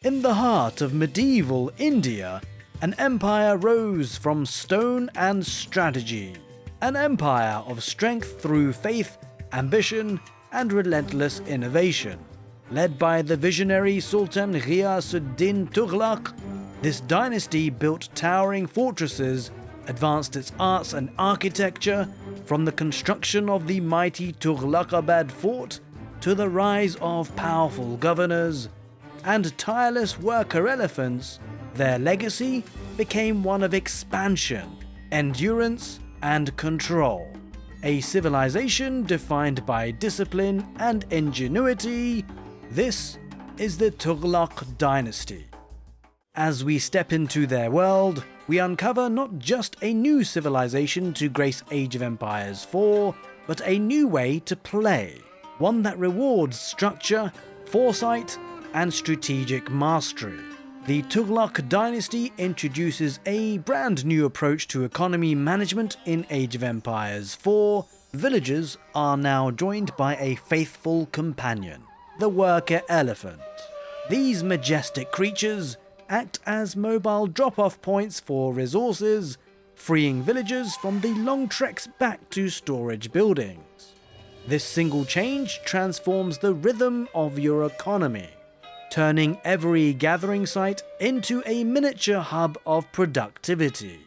In the heart of medieval India, an empire rose from stone and strategy. An empire of strength through faith, ambition, and relentless innovation. Led by the visionary Sultan Ghiyasuddin Tughlaq, this dynasty built towering fortresses, advanced its arts and architecture, from the construction of the mighty Tughlaqabad Fort to the rise of powerful governors and tireless worker elephants. Their legacy became one of expansion, endurance, and control. A civilization defined by discipline and ingenuity. This is the Tughlaq Dynasty. As we step into their world, we uncover not just a new civilization to grace Age of Empires 4, but a new way to play. One that rewards structure, foresight, and strategic mastery. The Tughlaq Dynasty introduces a brand new approach to economy management in Age of Empires 4. Villagers are now joined by a faithful companion, the worker elephant. These majestic creatures act as mobile drop-off points for resources, freeing villagers from the long treks back to storage buildings. This single change transforms the rhythm of your economy, turning every gathering site into a miniature hub of productivity.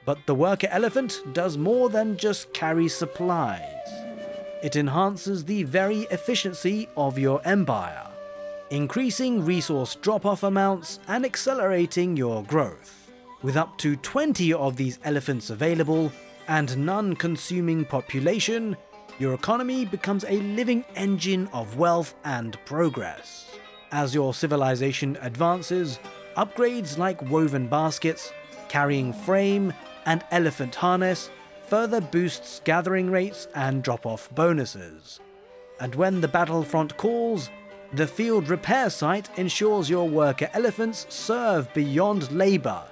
But the worker elephant does more than just carry supplies. It enhances the very efficiency of your empire, increasing resource drop-off amounts and accelerating your growth. With up to 20 of these elephants available and none consuming population, your economy becomes a living engine of wealth and progress. As your civilization advances, upgrades like woven baskets, carrying frame, and elephant harness further boosts gathering rates and drop-off bonuses. And when the battlefront calls, the field repair site ensures your worker elephants serve beyond labor,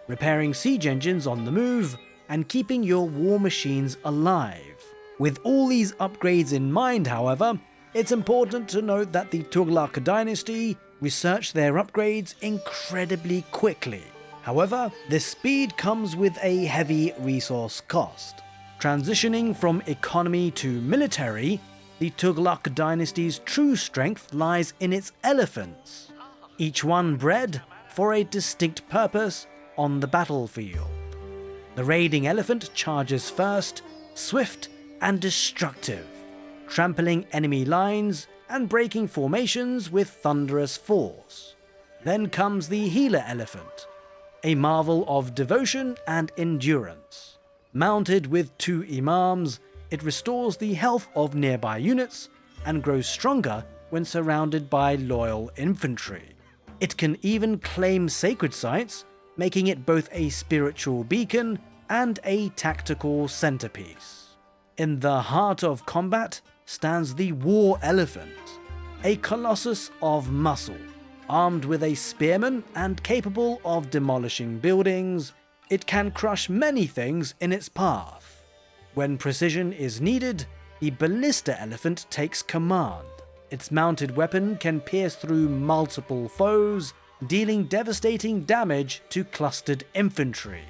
repairing siege engines on the move and keeping your war machines alive. With all these upgrades in mind, however, it's important to note that the Tughlaq Dynasty researched their upgrades incredibly quickly. However, this speed comes with a heavy resource cost. Transitioning from economy to military, the Tughlaq Dynasty's true strength lies in its elephants, each one bred for a distinct purpose on the battlefield. The raiding elephant charges first, swift and destructive, trampling enemy lines and breaking formations with thunderous force. Then comes the healer elephant, a marvel of devotion and endurance. Mounted with 2 imams, it restores the health of nearby units and grows stronger when surrounded by loyal infantry. It can even claim sacred sites, making it both a spiritual beacon and a tactical centerpiece. In the heart of combat stands the war elephant, a colossus of muscle. Armed with a spearman and capable of demolishing buildings, it can crush many things in its path. When precision is needed, the Ballista Elephant takes command. Its mounted weapon can pierce through multiple foes, dealing devastating damage to clustered infantry.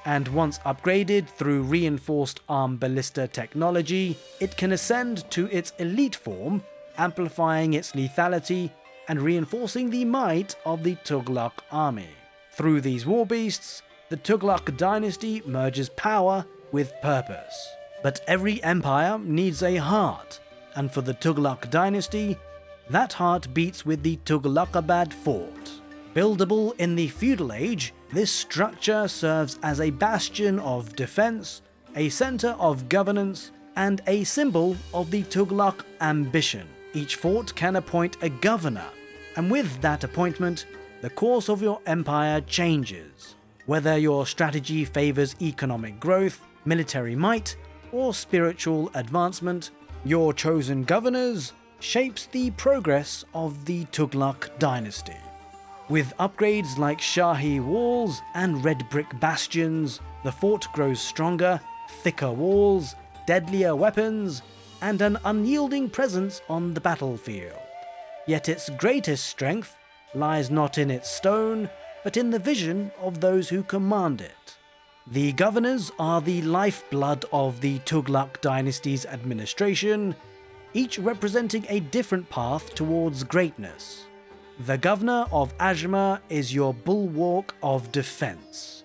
And once upgraded through reinforced arm ballista technology, it can ascend to its elite form, amplifying its lethality and reinforcing the might of the Tughlaq army. Through these war beasts, the Tughlaq Dynasty merges power with purpose. But every empire needs a heart, and for the Tughlaq Dynasty, that heart beats with the Tughlaqabad Fort. Buildable in the feudal age, this structure serves as a bastion of defense, a center of governance, and a symbol of the Tughlaq ambition. Each fort can appoint a governor, and with that appointment, the course of your empire changes. Whether your strategy favors economic growth, military might, or spiritual advancement, your chosen governors shapes the progress of the Tughlaq Dynasty. With upgrades like Shahi walls and red brick bastions, the fort grows stronger, thicker walls, deadlier weapons, and an unyielding presence on the battlefield. Yet its greatest strength lies not in its stone, but in the vision of those who command it. The Govenors are the lifeblood of the Tughlaq Dynasty's administration, each representing a different path towards greatness. The Governor of Ajmer is your bulwark of defense,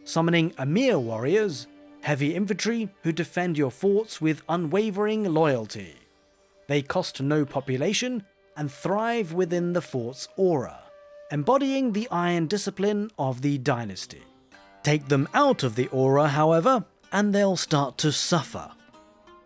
summoning Amir Warriors, heavy infantry who defend your forts with unwavering loyalty. They cost no population and thrive within the fort's aura, embodying the iron discipline of the dynasty. Take them out of the aura, however, and they'll start to suffer.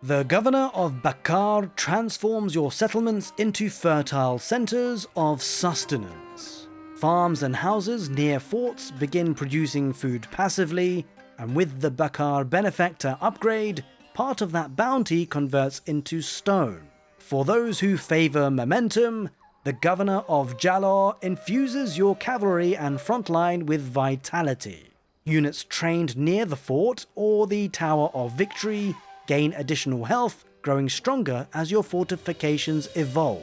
The Governor of Bhakkar transforms your settlements into fertile centres of sustenance. Farms and houses near forts begin producing food passively, and with the Bhakkar Benefactor upgrade, part of that bounty converts into stone. For those who favour momentum, the Governor of Jalor infuses your cavalry and frontline with vitality. Units trained near the fort or the Tower of Victory gain additional health, growing stronger as your fortifications evolve.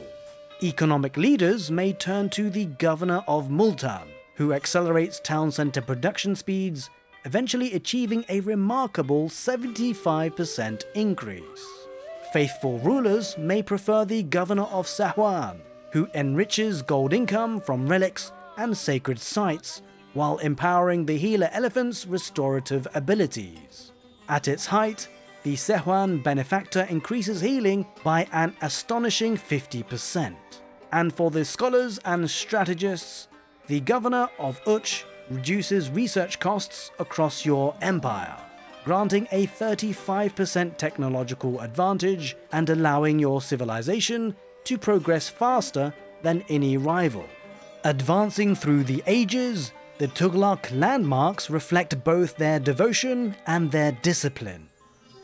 Economic leaders may turn to the Governor of Multan, who accelerates town centre production speeds, eventually achieving a remarkable 75% increase. Faithful rulers may prefer the Governor of Sehwan, who enriches gold income from relics and sacred sites, while empowering the healer elephant's restorative abilities. At its height, the Sehwan Benefactor increases healing by an astonishing 50%. And for the scholars and strategists, the Governor of Uch reduces research costs across your empire, granting a 35% technological advantage and allowing your civilization to progress faster than any rival. Advancing through the ages, the Tughlaq landmarks reflect both their devotion and their discipline.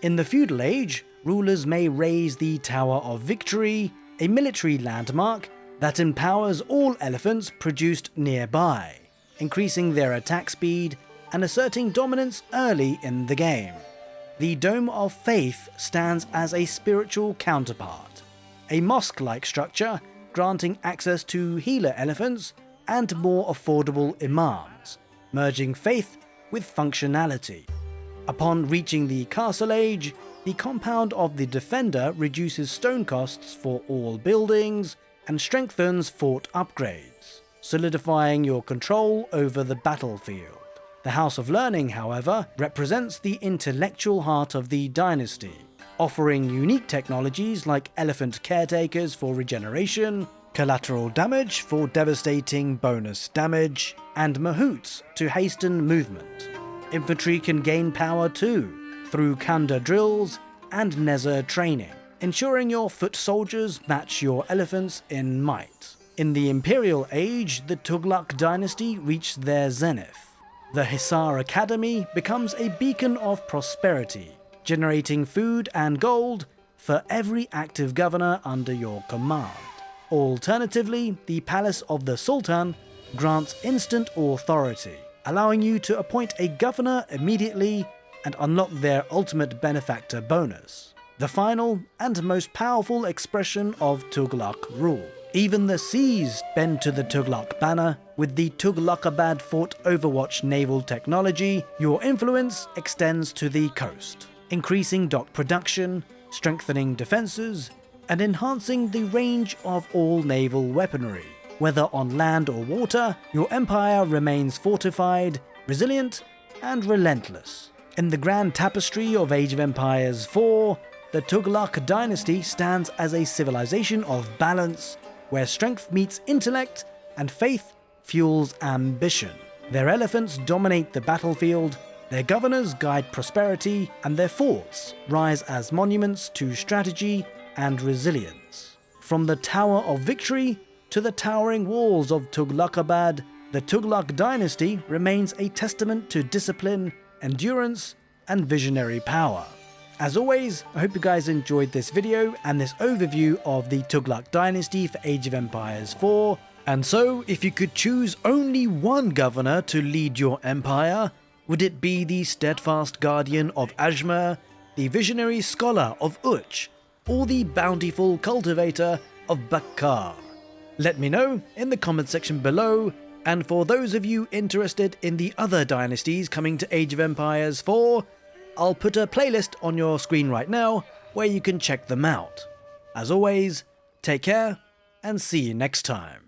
In the feudal age, rulers may raise the Tower of Victory, a military landmark that empowers all elephants produced nearby, increasing their attack speed and asserting dominance early in the game. The Dome of Faith stands as a spiritual counterpart, a mosque-like structure granting access to healer elephants and more affordable imams, merging faith with functionality. Upon reaching the Castle Age, the compound of the Defender reduces stone costs for all buildings and strengthens fort upgrades, solidifying your control over the battlefield. The House of Learning, however, represents the intellectual heart of the dynasty, offering unique technologies like elephant caretakers for regeneration, collateral damage for devastating bonus damage, and mahouts to hasten movement. Infantry can gain power too, through Kanda drills and Nezer training, ensuring your foot soldiers match your elephants in might. In the Imperial Age, the Tughlaq Dynasty reached their zenith. The Hisar Academy becomes a beacon of prosperity, generating food and gold for every active governor under your command. Alternatively, the Palace of the Sultan grants instant authority, allowing you to appoint a governor immediately and unlock their ultimate benefactor bonus, the final and most powerful expression of Tughlaq rule. Even the seas bend to the Tughlaq banner. With the Tughlaqabad Fort Overwatch naval technology, your influence extends to the coast, increasing dock production, strengthening defences, and enhancing the range of all naval weaponry. Whether on land or water, your empire remains fortified, resilient, and relentless. In the grand tapestry of Age of Empires 4, the Tughlaq Dynasty stands as a civilization of balance, where strength meets intellect and faith fuels ambition. Their elephants dominate the battlefield, their governors guide prosperity, and their forts rise as monuments to strategy and resilience. From the Tower of Victory to the towering walls of Tughlaqabad, the Tughlaq Dynasty remains a testament to discipline, endurance, and visionary power. As always, I hope you guys enjoyed this video and this overview of the Tughlaq Dynasty for Age of Empires 4. And so, if you could choose only one governor to lead your empire, would it be the steadfast guardian of Ajmer, the visionary scholar of Uch, or the bountiful cultivator of Bhakkar? Let me know in the comment section below, and for those of you interested in the other dynasties coming to Age of Empires 4, I'll put a playlist on your screen right now where you can check them out. As always, take care and see you next time.